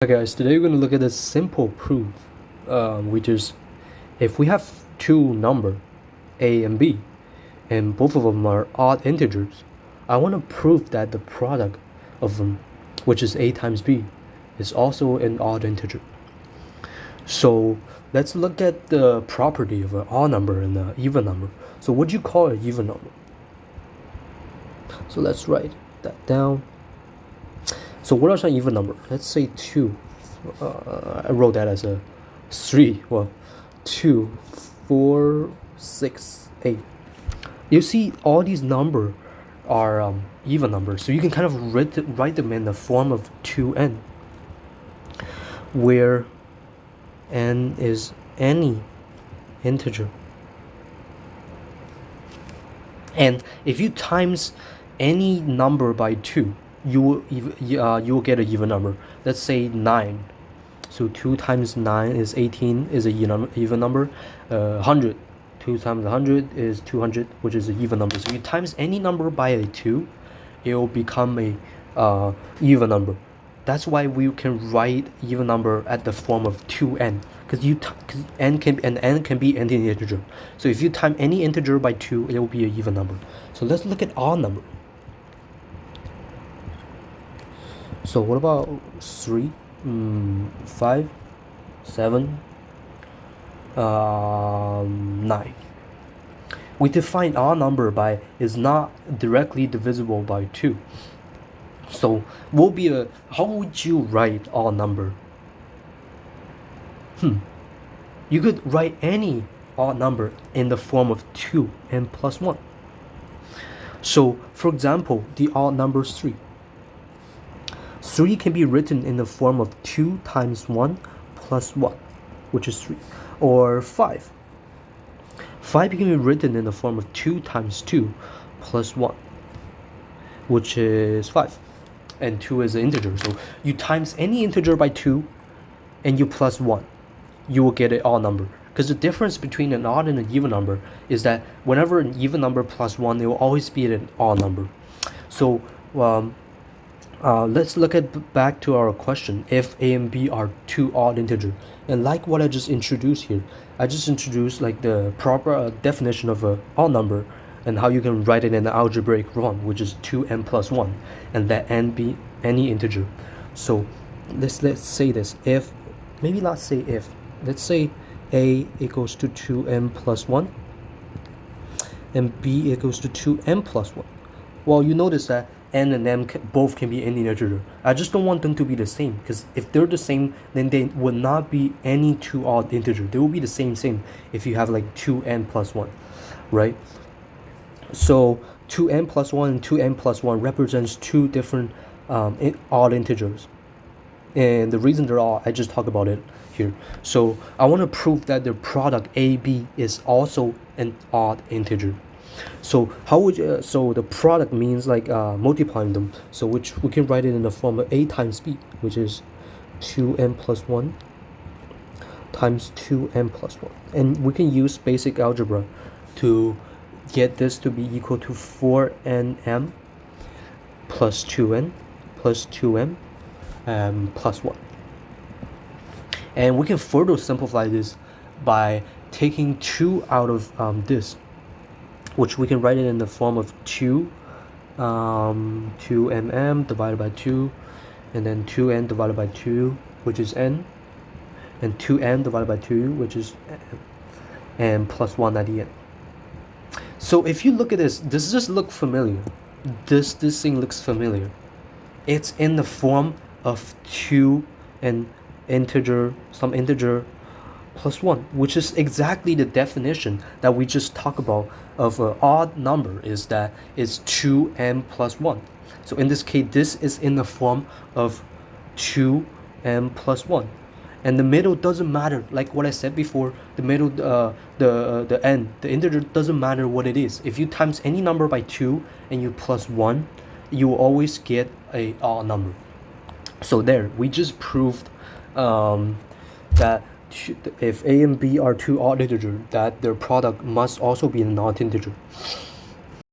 Hi guys, today we're going to look at a simple proof, which is if we have two numbers, a and b, and both of them are odd integers, I want to prove that the product of them, which is a times b, is also an odd integer. So let's look at the property of an odd number and an even number. So what do you call an even number? So let's write that down. So what is an even number? Let's say 2. I wrote that as a 3. Well, 2, 4, 6, 8. You see all these numbers are even numbers. So you can kind of write them in the form of 2n, where n is any integer. And if you times any number by 2, you will get an even number. Let's say 9. So 2 times 9 is 18, is a even number. 100, 2 times 100 is 200, which is an even number. So you times any number by a 2, it will become a even number. That's why we can write even number at the form of 2n, because n can be any integer. So if you time any integer by 2, it will be an even number. So let's look at odd number. So what about 3, 5, 7, 9? We define odd number by is not directly divisible by 2. So how would you write odd number? You could write any odd number in the form of 2n plus 1. So for example, the odd number 3. 3 can be written in the form of 2 times 1 plus 1, which is 3. Or 5. 5 can be written in the form of 2 times 2 plus 1, which is 5. And 2 is an integer. So you times any integer by 2 and you plus 1, you will get an odd number. Because the difference between an odd and an even number is that whenever an even number plus 1, it will always be an odd number. So let's look back to our question. If a and b are two odd integers, and like what I just introduced here, I just introduced like the proper definition of an odd number and how you can write it in the algebraic form, which is 2n plus 1, and that n be any integer. So let's say this. If, maybe not say if, let's say a equals to 2n plus 1 and b equals to 2n plus 1. Well, you notice that n and m both can be any integer. I just don't want them to be the same, because if they're the same, then they would not be any two odd integer. They will be the same if you have like 2n plus 1, right? So 2n plus 1 and 2n plus 1 represents two different odd integers. And the reason they're odd, I just talked about it here. So I want to prove that the product AB is also an odd integer. So how would you, so the product means like multiplying them. So which we can write it in the form of a times b, which is 2n plus 1 times 2n plus 1. And we can use basic algebra to get this to be equal to 4nm plus 2n plus 2m plus 1. And we can further simplify this by taking 2 out of this, which we can write it in the form of 2mm divided by 2, and then 2n divided by 2, which is n, and 2n divided by 2, which is n, plus 1 at the end. So if you look at this, does this look familiar? This thing looks familiar. It's in the form of 2 and some integer plus 1, which is exactly the definition that we just talked about of an odd number, is that it's 2n plus 1. So in this case, this is in the form of 2n plus 1. And the middle doesn't matter, like what I said before, the middle, the n, the integer doesn't matter what it is. If you times any number by 2 and you plus 1, you will always get an odd number. So there, we just proved that if a and b are two odd integers, that their product must also be an odd integer.